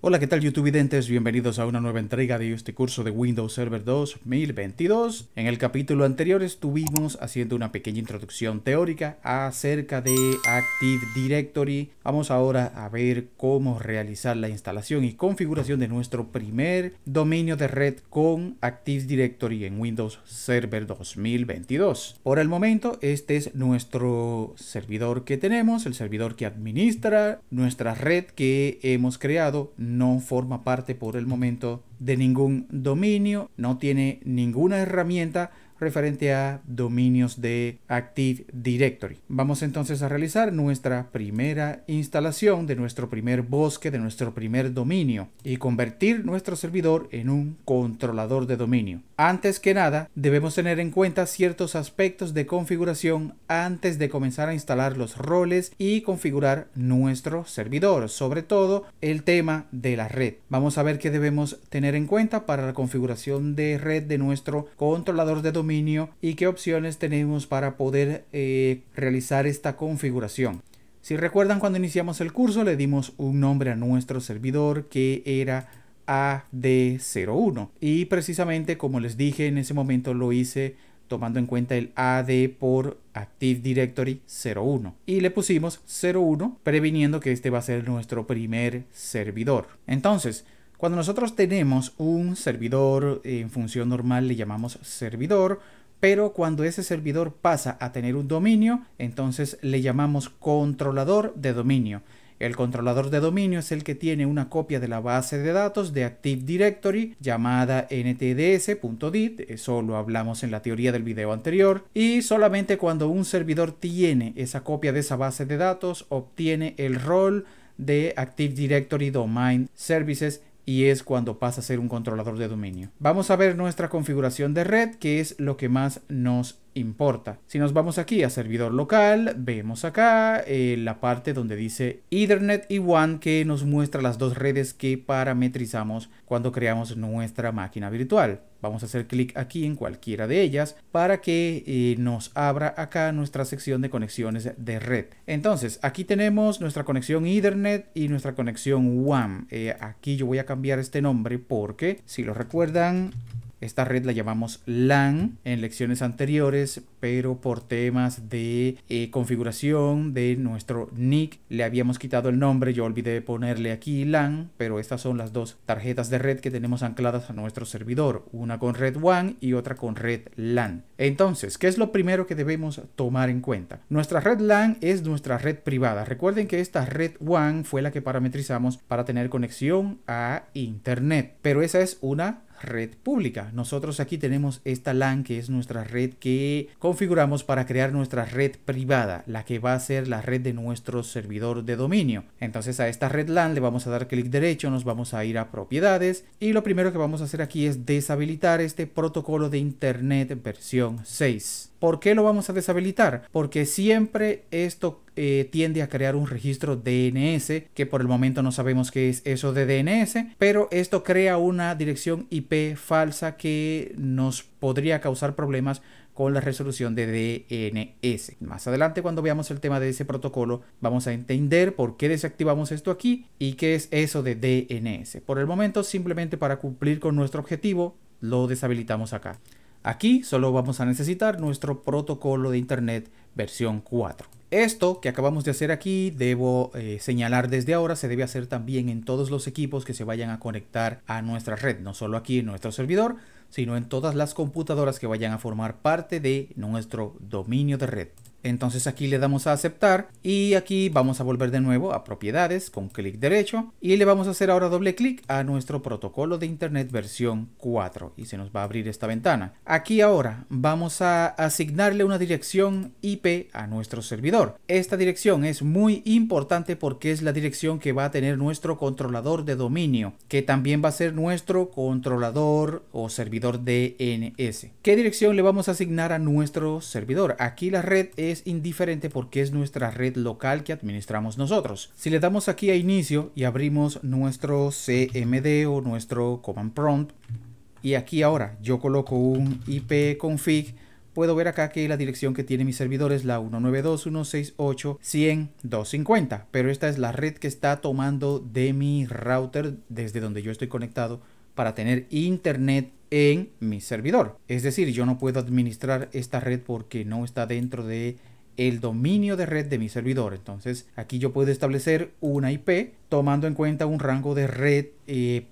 Hola, ¿qué tal YouTube videntes? Bienvenidos a una nueva entrega de este curso de Windows Server 2022. En el capítulo anterior estuvimos haciendo una pequeña introducción teórica acerca de Active Directory. Vamos ahora a ver cómo realizar la instalación y configuración de nuestro primer dominio de red con Active Directory en Windows Server 2022. Por el momento, este es nuestro servidor que tenemos, el servidor que administra nuestra red que hemos creado. No forma parte por el momento de ningún dominio, no tiene ninguna herramienta referente a dominios de Active Directory. Vamos entonces a realizar nuestra primera instalación de nuestro primer bosque, de nuestro primer dominio y convertir nuestro servidor en un controlador de dominio. Antes que nada, debemos tener en cuenta ciertos aspectos de configuración antes de comenzar a instalar los roles y configurar nuestro servidor, sobre todo el tema de la red. Vamos a ver qué debemos tener en cuenta para la configuración de red de nuestro controlador de dominio y qué opciones tenemos para poder realizar esta configuración. Si recuerdan, cuando iniciamos el curso le dimos un nombre a nuestro servidor que era AD01 y precisamente, como les dije en ese momento, lo hice tomando en cuenta el AD por Active Directory 01 y le pusimos 01 previniendo que este va a ser nuestro primer servidor. Entonces, cuando nosotros tenemos un servidor en función normal le llamamos servidor, pero cuando ese servidor pasa a tener un dominio, entonces le llamamos controlador de dominio. El controlador de dominio es el que tiene una copia de la base de datos de Active Directory llamada ntds.dit, eso lo hablamos en la teoría del video anterior, y solamente cuando un servidor tiene esa copia de esa base de datos obtiene el rol de Active Directory Domain Services y es cuando pasa a ser un controlador de dominio. Vamos a ver nuestra configuración de red, que es lo que más nos importa. Si nos vamos aquí a servidor local, vemos acá la parte donde dice Ethernet y WAN, que nos muestra las dos redes que parametrizamos cuando creamos nuestra máquina virtual. Vamos a hacer clic aquí en cualquiera de ellas para que nos abra acá nuestra sección de conexiones de red. Entonces, aquí tenemos nuestra conexión Ethernet y nuestra conexión WAN. Aquí yo voy a cambiar este nombre porque, si lo recuerdan, esta red la llamamos LAN en lecciones anteriores, pero por temas de configuración de nuestro NIC le habíamos quitado el nombre. Yo olvidé ponerle aquí LAN, pero estas son las dos tarjetas de red que tenemos ancladas a nuestro servidor, una con red WAN y otra con red LAN. Entonces, ¿qué es lo primero que debemos tomar en cuenta? Nuestra red LAN es nuestra red privada. Recuerden que esta red WAN fue la que parametrizamos para tener conexión a Internet, pero esa es una red pública. Nosotros aquí tenemos esta LAN, que es nuestra red que configuramos para crear nuestra red privada, la que va a ser la red de nuestro servidor de dominio. Entonces a esta red LAN le vamos a dar clic derecho, nos vamos a ir a propiedades y lo primero que vamos a hacer aquí es deshabilitar este protocolo de Internet versión 6. ¿Por qué lo vamos a deshabilitar? Porque siempre esto tiende a crear un registro DNS, que por el momento no sabemos qué es eso de DNS, pero esto crea una dirección IP falsa que nos podría causar problemas con la resolución de DNS. Más adelante, cuando veamos el tema de ese protocolo, vamos a entender por qué desactivamos esto aquí y qué es eso de DNS. Por el momento, simplemente para cumplir con nuestro objetivo, lo deshabilitamos acá. Aquí solo vamos a necesitar nuestro protocolo de Internet versión 4. Esto que acabamos de hacer aquí, debo señalar desde ahora, se debe hacer también en todos los equipos que se vayan a conectar a nuestra red, no solo aquí en nuestro servidor, sino en todas las computadoras que vayan a formar parte de nuestro dominio de red. Entonces aquí le damos a aceptar y aquí vamos a volver de nuevo a propiedades con clic derecho y le vamos a hacer ahora doble clic a nuestro protocolo de Internet versión 4 y se nos va a abrir esta ventana. Aquí ahora vamos a asignarle una dirección IP a nuestro servidor. Esta dirección es muy importante porque es la dirección que va a tener nuestro controlador de dominio, que también va a ser nuestro controlador o servidor DNS. ¿Qué dirección le vamos a asignar a nuestro servidor? Aquí la red es indiferente porque es nuestra red local que administramos nosotros. Si le damos aquí a inicio y abrimos nuestro CMD o nuestro command prompt y aquí ahora yo coloco un ipconfig puedo ver acá que la dirección que tiene mi servidor es la 192.168.100.250, pero esta es la red que está tomando de mi router desde donde yo estoy conectado para tener internet en mi servidor. Es decir, yo no puedo administrar esta red porque no está dentro de el dominio de red de mi servidor. Entonces aquí yo puedo establecer una IP tomando en cuenta un rango de red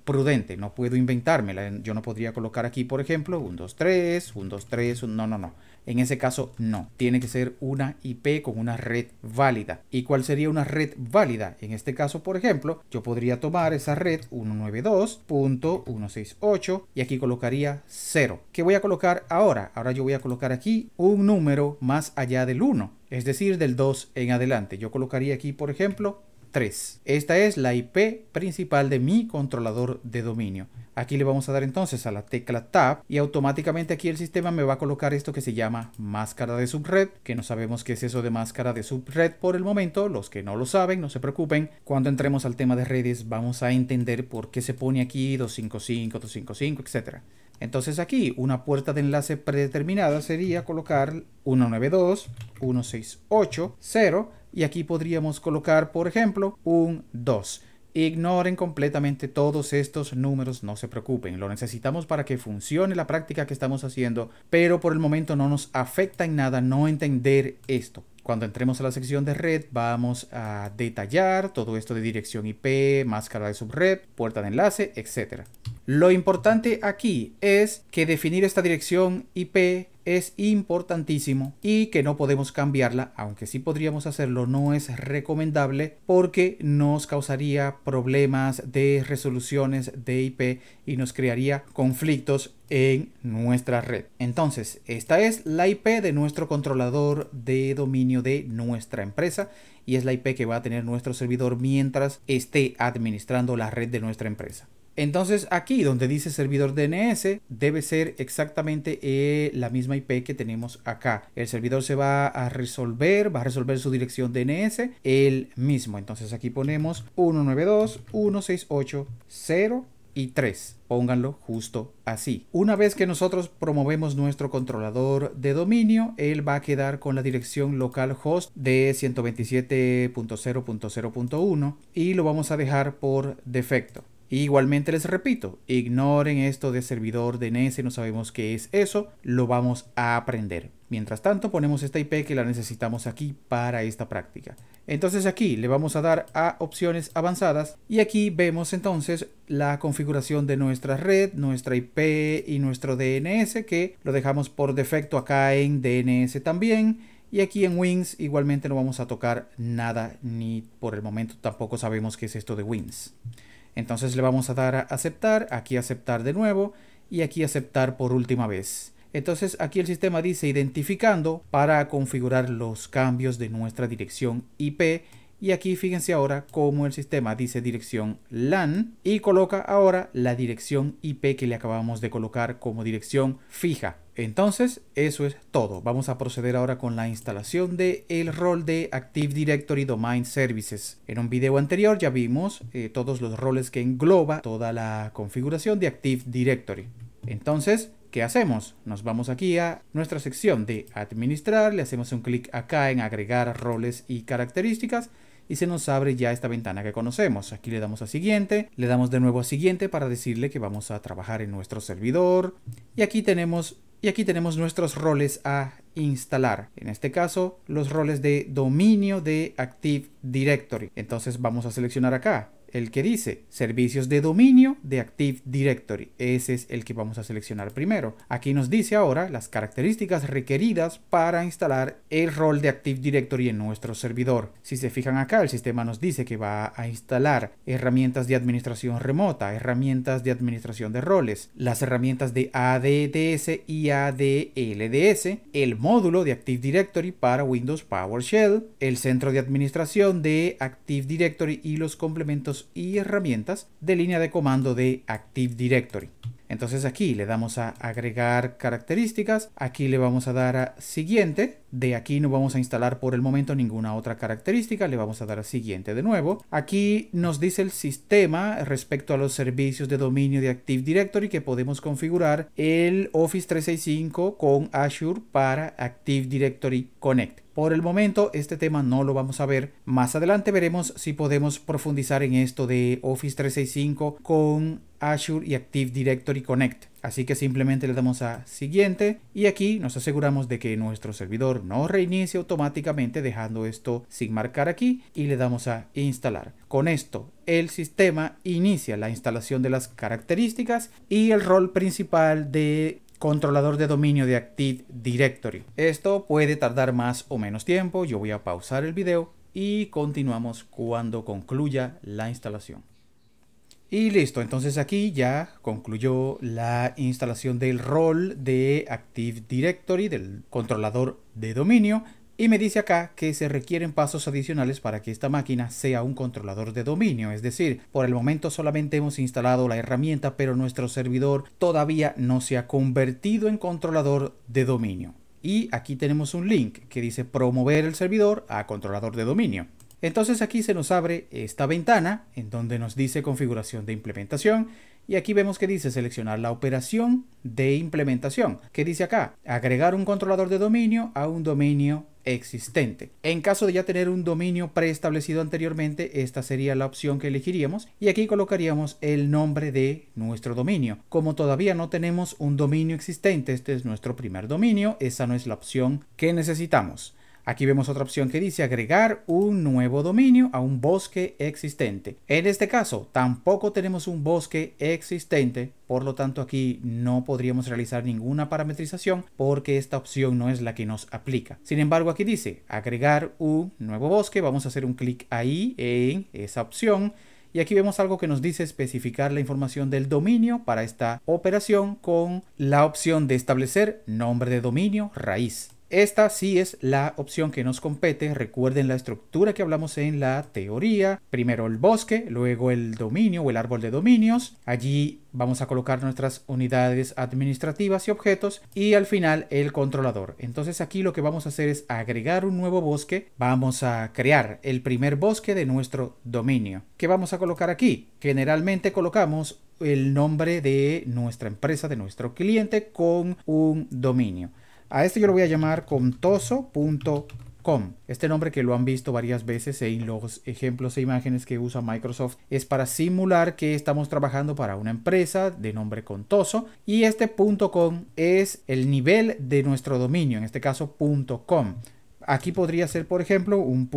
prudente. No puedo inventármela. Yo no podría colocar aquí, por ejemplo, 123, 123, no. En ese caso, no. Tiene que ser una IP con una red válida. ¿Y cuál sería una red válida? En este caso, por ejemplo, yo podría tomar esa red 192.168 y aquí colocaría 0. ¿Qué voy a colocar ahora? Ahora yo voy a colocar aquí un número más allá del 1, es decir, del 2 en adelante. Yo colocaría aquí, por ejemplo, 3. Esta es la IP principal de mi controlador de dominio. Aquí le vamos a dar entonces a la tecla Tab y automáticamente aquí el sistema me va a colocar esto que se llama máscara de subred, que no sabemos qué es eso de máscara de subred por el momento. Los que no lo saben, no se preocupen. Cuando entremos al tema de redes vamos a entender por qué se pone aquí 255, 255, etc. Entonces aquí una puerta de enlace predeterminada sería colocar 192.168.0 y aquí podríamos colocar, por ejemplo, un 2. Ignoren completamente todos estos números, no se preocupen, lo necesitamos para que funcione la práctica que estamos haciendo, pero por el momento no nos afecta en nada no entender esto. Cuando entremos a la sección de red vamos a detallar todo esto de dirección IP, máscara de subred, puerta de enlace, etc. Lo importante aquí es que definir esta dirección IP es importantísimo y que no podemos cambiarla, aunque sí podríamos hacerlo, no es recomendable porque nos causaría problemas de resoluciones de IP y nos crearía conflictos en nuestra red. Entonces, esta es la IP de nuestro controlador de dominio de nuestra empresa y es la IP que va a tener nuestro servidor mientras esté administrando la red de nuestra empresa. Entonces aquí donde dice servidor DNS debe ser exactamente la misma IP que tenemos acá. El servidor se va a resolver su dirección DNS el mismo. Entonces aquí ponemos 192.168.0 y 3. Pónganlo justo así. Una vez que nosotros promovemos nuestro controlador de dominio, él va a quedar con la dirección localhost de 127.0.0.1 y lo vamos a dejar por defecto. Igualmente les repito, ignoren esto de servidor DNS, no sabemos qué es eso, lo vamos a aprender. Mientras tanto ponemos esta IP que la necesitamos aquí para esta práctica. Entonces aquí le vamos a dar a opciones avanzadas y aquí vemos entonces la configuración de nuestra red, nuestra IP y nuestro DNS que lo dejamos por defecto acá en DNS también. Y aquí en Wins igualmente no vamos a tocar nada ni por el momento tampoco sabemos qué es esto de Wins. Entonces le vamos a dar a aceptar, aquí aceptar de nuevo y aquí aceptar por última vez. Entonces aquí el sistema dice identificando para configurar los cambios de nuestra dirección IP y aquí fíjense ahora cómo el sistema dice dirección LAN y coloca ahora la dirección IP que le acabamos de colocar como dirección fija. Entonces eso es todo. Vamos a proceder ahora con la instalación del rol de Active Directory Domain Services. En un video anterior ya vimos todos los roles que engloba toda la configuración de Active Directory. Entonces, ¿qué hacemos? Nos vamos aquí a nuestra sección de administrar, le hacemos un clic acá en agregar roles y características y se nos abre ya esta ventana que conocemos. Aquí le damos a siguiente, le damos de nuevo a siguiente para decirle que vamos a trabajar en nuestro servidor y aquí tenemos nuestros roles a instalar. En este caso, los roles de dominio de Active Directory. Entonces vamos a seleccionar acá el que dice servicios de dominio de Active Directory. Ese es el que vamos a seleccionar primero. Aquí nos dice ahora las características requeridas para instalar el rol de Active Directory en nuestro servidor. Si se fijan acá, el sistema nos dice que va a instalar herramientas de administración remota, herramientas de administración de roles, las herramientas de ADDS y ADLDS, el módulo de Active Directory para Windows PowerShell, el centro de administración de Active Directory y los complementos y herramientas de línea de comando de Active Directory. Entonces aquí le damos a agregar características, aquí le vamos a dar a siguiente, de aquí no vamos a instalar por el momento ninguna otra característica, le vamos a dar a siguiente de nuevo. Aquí nos dice el sistema respecto a los servicios de dominio de Active Directory que podemos configurar el Office 365 con Azure para Active Directory Connect. Por el momento este tema no lo vamos a ver. Más adelante veremos si podemos profundizar en esto de Office 365 con Azure y Active Directory Connect. Así que simplemente le damos a siguiente y aquí nos aseguramos de que nuestro servidor no reinicie automáticamente dejando esto sin marcar aquí y le damos a instalar. Con esto el sistema inicia la instalación de las características y el rol principal de controlador de dominio de Active Directory. Esto puede tardar más o menos tiempo. Yo voy a pausar el video y continuamos cuando concluya la instalación. Y listo, entonces aquí ya concluyó la instalación del rol de Active Directory, del controlador de dominio. Y me dice acá que se requieren pasos adicionales para que esta máquina sea un controlador de dominio. Es decir, por el momento solamente hemos instalado la herramienta, pero nuestro servidor todavía no se ha convertido en controlador de dominio. Y aquí tenemos un link que dice promover el servidor a controlador de dominio. Entonces aquí se nos abre esta ventana en donde nos dice configuración de implementación y aquí vemos que dice seleccionar la operación de implementación. ¿Qué dice acá? Agregar un controlador de dominio a un dominio existente. En caso de ya tener un dominio preestablecido anteriormente, esta sería la opción que elegiríamos y aquí colocaríamos el nombre de nuestro dominio. Como todavía no tenemos un dominio existente, este es nuestro primer dominio, esa no es la opción que necesitamos. Aquí vemos otra opción que dice agregar un nuevo dominio a un bosque existente. En este caso, tampoco tenemos un bosque existente, por lo tanto aquí no podríamos realizar ninguna parametrización porque esta opción no es la que nos aplica. Sin embargo, aquí dice agregar un nuevo bosque. Vamos a hacer un clic ahí en esa opción. Y aquí vemos algo que nos dice especificar la información del dominio para esta operación con la opción de establecer nombre de dominio raíz. Esta sí es la opción que nos compete. Recuerden la estructura que hablamos en la teoría. Primero el bosque, luego el dominio o el árbol de dominios. Allí vamos a colocar nuestras unidades administrativas y objetos y al final el controlador. Entonces aquí lo que vamos a hacer es agregar un nuevo bosque. Vamos a crear el primer bosque de nuestro dominio. ¿Qué vamos a colocar aquí? Generalmente colocamos el nombre de nuestra empresa, de nuestro cliente con un dominio. A este yo lo voy a llamar contoso.com. Este nombre que lo han visto varias veces en los ejemplos e imágenes que usa Microsoft es para simular que estamos trabajando para una empresa de nombre Contoso y este .com es el nivel de nuestro dominio, en este caso .com. Aquí podría ser, por ejemplo, un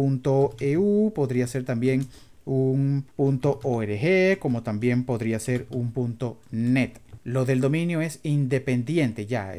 .eu, podría ser también un .org, como también podría ser un .net. Lo del dominio es independiente ya.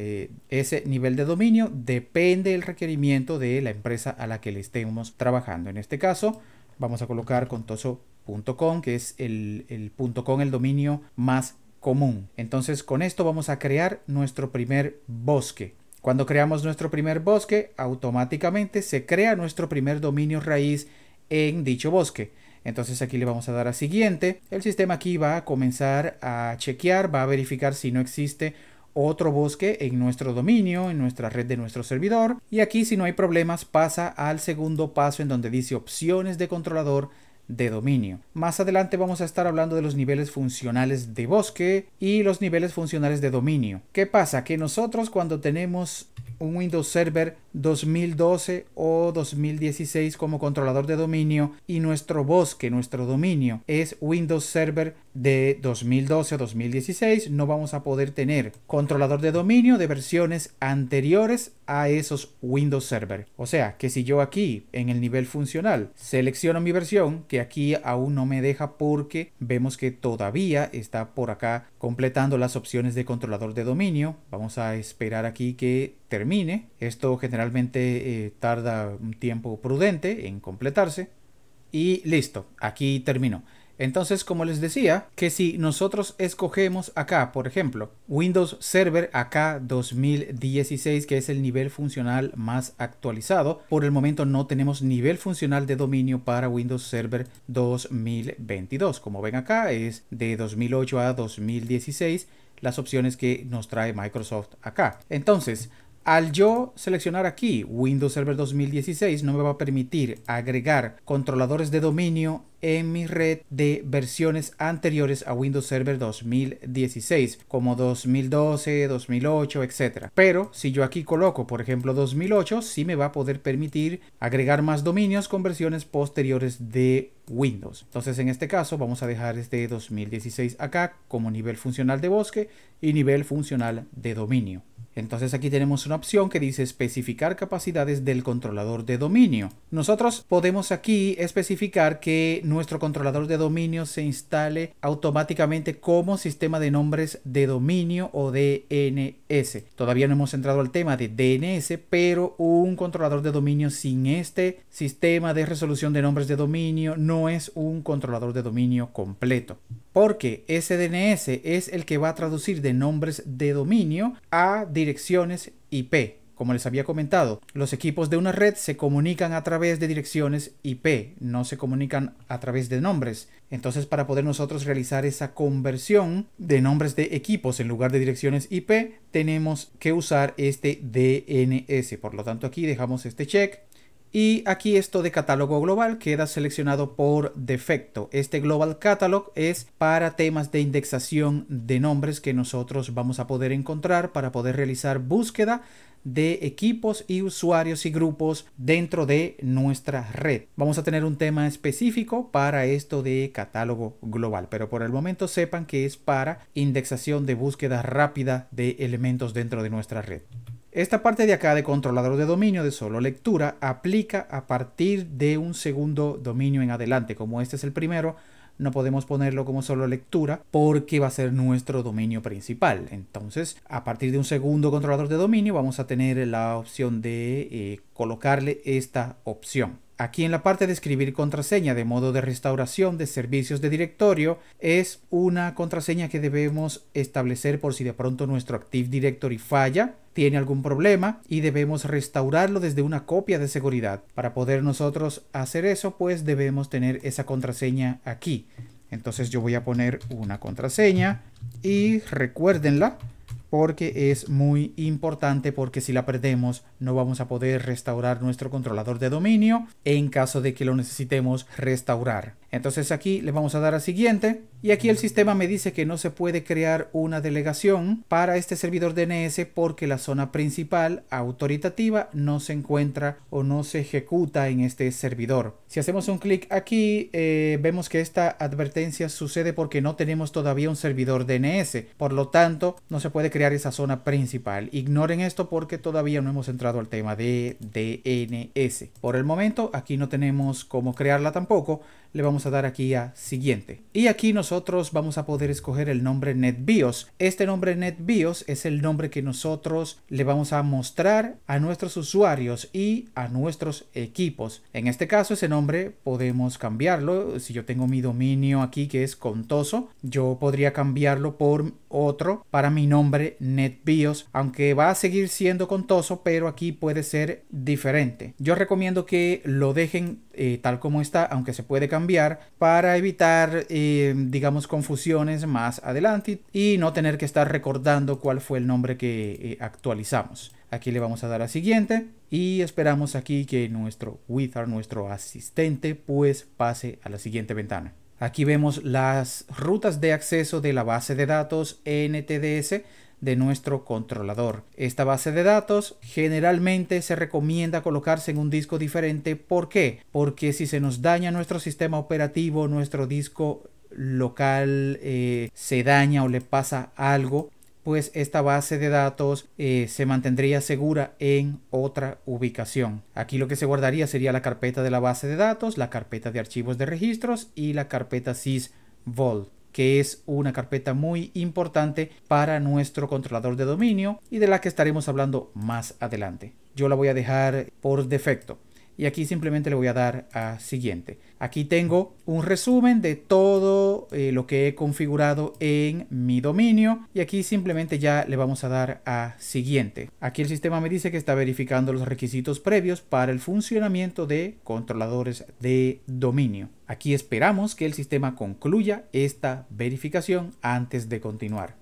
Ese nivel de dominio depende del requerimiento de la empresa a la que le estemos trabajando. En este caso, vamos a colocar contoso.com, que es el .com, el dominio más común. Entonces, con esto vamos a crear nuestro primer bosque. Cuando creamos nuestro primer bosque, automáticamente se crea nuestro primer dominio raíz en dicho bosque. Entonces aquí le vamos a dar a siguiente. El sistema aquí va a comenzar a chequear, va a verificar si no existe otro bosque en nuestro dominio, en nuestra red de nuestro servidor. Y aquí, si no hay problemas, pasa al segundo paso en donde dice opciones de controlador de dominio. Más adelante vamos a estar hablando de los niveles funcionales de bosque y los niveles funcionales de dominio. ¿Qué pasa? Que nosotros cuando tenemos un Windows Server 2012 o 2016 como controlador de dominio y nuestro bosque, nuestro dominio es Windows Server de 2012 o 2016, no vamos a poder tener controlador de dominio de versiones anteriores a esos Windows Server. O sea que si yo aquí en el nivel funcional selecciono mi versión, que aquí aún no me deja porque vemos que todavía está por acá completando las opciones de controlador de dominio. Vamos a esperar aquí que termine. Esto generalmente tarda un tiempo prudente en completarse. Y listo, aquí terminó. Entonces, como les decía, que si nosotros escogemos acá, por ejemplo, Windows Server acá 2016, que es el nivel funcional más actualizado, por el momento no tenemos nivel funcional de dominio para Windows Server 2022. Como ven acá, es de 2008 a 2016. las opciones que nos trae Microsoft acá. Entonces, al yo seleccionar aquí Windows Server 2016 no me va a permitir agregar controladores de dominio en mi red de versiones anteriores a Windows Server 2016 como 2012, 2008, etc. Pero si yo aquí coloco por ejemplo 2008 sí me va a poder permitir agregar más dominios con versiones posteriores de Windows. Entonces en este caso vamos a dejar este 2016 acá como nivel funcional de bosque y nivel funcional de dominio. Entonces aquí tenemos una opción que dice especificar capacidades del controlador de dominio. Nosotros podemos aquí especificar que nuestro controlador de dominio se instale automáticamente como sistema de nombres de dominio o DNS. Todavía no hemos entrado al tema de DNS, pero un controlador de dominio sin este sistema de resolución de nombres de dominio no es un controlador de dominio completo. Porque ese DNS es el que va a traducir de nombres de dominio a direcciones IP. Como les había comentado, los equipos de una red se comunican a través de direcciones IP, no se comunican a través de nombres. Entonces, para poder nosotros realizar esa conversión de nombres de equipos en lugar de direcciones IP, tenemos que usar este DNS. Por lo tanto, aquí dejamos este check. Y aquí esto de catálogo global queda seleccionado por defecto. Este Global Catalog es para temas de indexación de nombres que nosotros vamos a poder encontrar para poder realizar búsqueda de equipos y usuarios y grupos dentro de nuestra red. Vamos a tener un tema específico para esto de catálogo global, pero por el momento sepan que es para indexación de búsqueda rápida de elementos dentro de nuestra red. Esta parte de acá de controlador de dominio de solo lectura aplica a partir de un segundo dominio en adelante. Como este es el primero, no podemos ponerlo como solo lectura porque va a ser nuestro dominio principal. Entonces, a partir de un segundo controlador de dominio vamos a tener la opción de colocarle esta opción. Aquí en la parte de escribir contraseña de modo de restauración de servicios de directorio es una contraseña que debemos establecer por si de pronto nuestro Active Directory falla, tiene algún problema y debemos restaurarlo desde una copia de seguridad. Para poder nosotros hacer eso, pues debemos tener esa contraseña aquí. Entonces yo voy a poner una contraseña y recuérdenla, porque es muy importante, porque si la perdemos no vamos a poder restaurar nuestro controlador de dominio en caso de que lo necesitemos restaurar. Entonces aquí le vamos a dar a siguiente y aquí el sistema me dice que no se puede crear una delegación para este servidor DNS porque la zona principal autoritativa no se encuentra o no se ejecuta en este servidor. Si hacemos un clic aquí vemos que esta advertencia sucede porque no tenemos todavía un servidor DNS, por lo tanto no se puede crear esa zona principal. Ignoren esto porque todavía no hemos entrado al tema de DNS. Por el momento aquí no tenemos cómo crearla tampoco. Le vamos a dar aquí a siguiente. Y aquí nosotros vamos a poder escoger el nombre NetBIOS. Este nombre NetBIOS es el nombre que nosotros le vamos a mostrar a nuestros usuarios y a nuestros equipos. En este caso ese nombre podemos cambiarlo. Si yo tengo mi dominio aquí que es Contoso, yo podría cambiarlo por otro para mi nombre NetBIOS, aunque va a seguir siendo Contoso, pero aquí puede ser diferente. Yo recomiendo que lo dejen tal como está, aunque se puede cambiar para evitar digamos confusiones más adelante y no tener que estar recordando cuál fue el nombre que actualizamos. Aquí le vamos a dar a siguiente y esperamos aquí que nuestro Wizard, nuestro asistente, pues pase a la siguiente ventana. Aquí vemos las rutas de acceso de la base de datos NTDS de nuestro controlador. Esta base de datos generalmente se recomienda colocarse en un disco diferente. ¿Por qué? Porque si se nos daña nuestro sistema operativo, nuestro disco local se daña o le pasa algo, pues esta base de datos se mantendría segura en otra ubicación. Aquí lo que se guardaría sería la carpeta de la base de datos, la carpeta de archivos de registros y la carpeta sysvol, que es una carpeta muy importante para nuestro controlador de dominio y de la que estaremos hablando más adelante. Yo la voy a dejar por defecto y aquí simplemente le voy a dar a siguiente. Aquí tengo un resumen de todo lo que he configurado en mi dominio y aquí simplemente ya le vamos a dar a siguiente. Aquí el sistema me dice que está verificando los requisitos previos para el funcionamiento de controladores de dominio. Aquí esperamos que el sistema concluya esta verificación antes de continuar.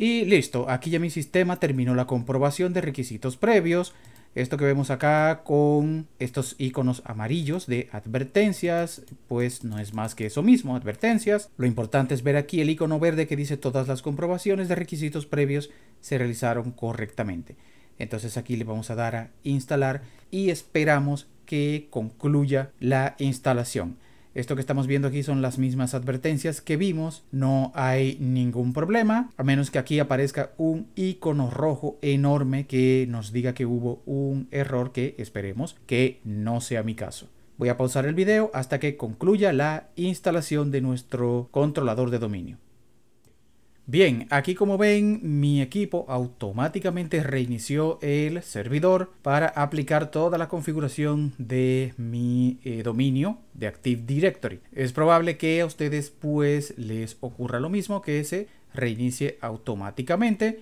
Y listo, aquí ya mi sistema terminó la comprobación de requisitos previos. Esto que vemos acá con estos iconos amarillos de advertencias, pues no es más que eso mismo, advertencias. Lo importante es ver aquí el icono verde que dice todas las comprobaciones de requisitos previos se realizaron correctamente. Entonces aquí le vamos a dar a instalar y esperamos que concluya la instalación. Esto que estamos viendo aquí son las mismas advertencias que vimos, no hay ningún problema, a menos que aquí aparezca un icono rojo enorme que nos diga que hubo un error, que esperemos que no sea mi caso. Voy a pausar el video hasta que concluya la instalación de nuestro controlador de dominio. Bien, aquí como ven, mi equipo automáticamente reinició el servidor para aplicar toda la configuración de mi dominio de Active Directory. Es probable que a ustedes pues les ocurra lo mismo, que se reinicie automáticamente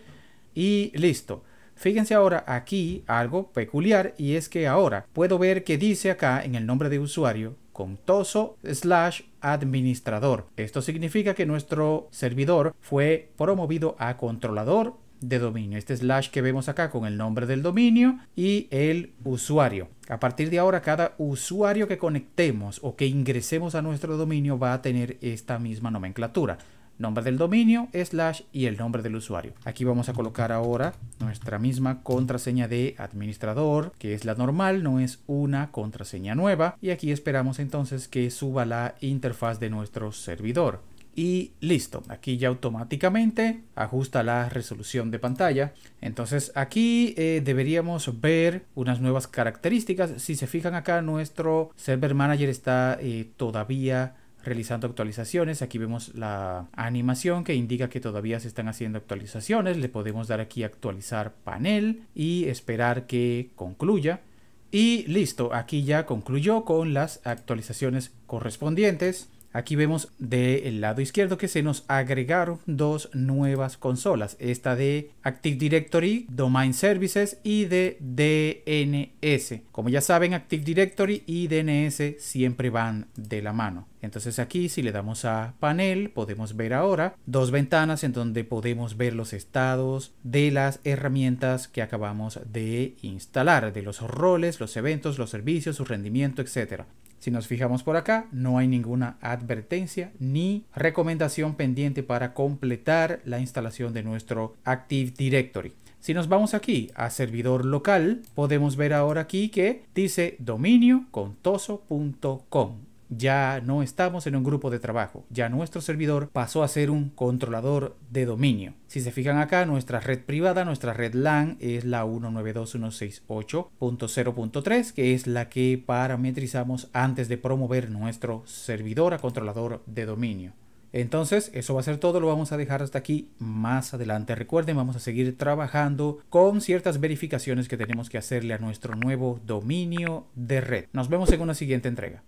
y listo. Fíjense ahora aquí algo peculiar, y es que ahora puedo ver que dice acá en el nombre de usuario Contoso/administrador. Esto significa que nuestro servidor fue promovido a controlador de dominio. Este slash que vemos acá con el nombre del dominio y el usuario. A partir de ahora, cada usuario que conectemos o que ingresemos a nuestro dominio va a tener esta misma nomenclatura. Nombre del dominio, slash y el nombre del usuario. Aquí vamos a colocar ahora nuestra misma contraseña de administrador, que es la normal, no es una contraseña nueva. Y aquí esperamos entonces que suba la interfaz de nuestro servidor. Y listo, aquí ya automáticamente ajusta la resolución de pantalla. Entonces aquí deberíamos ver unas nuevas características. Si se fijan acá, nuestro Server Manager está todavía realizando actualizaciones. Aquí vemos la animación que indica que todavía se están haciendo actualizaciones. Le podemos dar aquí actualizar panel y esperar que concluya. Y listo, aquí ya concluyó con las actualizaciones correspondientes. Aquí vemos del lado izquierdo que se nos agregaron dos nuevas consolas, esta de Active Directory Domain Services y de DNS. Como ya saben, Active Directory y DNS siempre van de la mano. Entonces aquí, si le damos a panel, podemos ver ahora dos ventanas en donde podemos ver los estados de las herramientas que acabamos de instalar, de los roles, los eventos, los servicios, su rendimiento, etc. Si nos fijamos por acá, no hay ninguna advertencia ni recomendación pendiente para completar la instalación de nuestro Active Directory. Si nos vamos aquí a servidor local, podemos ver ahora aquí que dice dominio contoso.com. Ya no estamos en un grupo de trabajo, ya nuestro servidor pasó a ser un controlador de dominio. Si se fijan acá, nuestra red privada, nuestra red LAN es la 192.168.0.3, que es la que parametrizamos antes de promover nuestro servidor a controlador de dominio. Entonces, eso va a ser todo, lo vamos a dejar hasta aquí más adelante. Recuerden, vamos a seguir trabajando con ciertas verificaciones que tenemos que hacerle a nuestro nuevo dominio de red. Nos vemos en una siguiente entrega.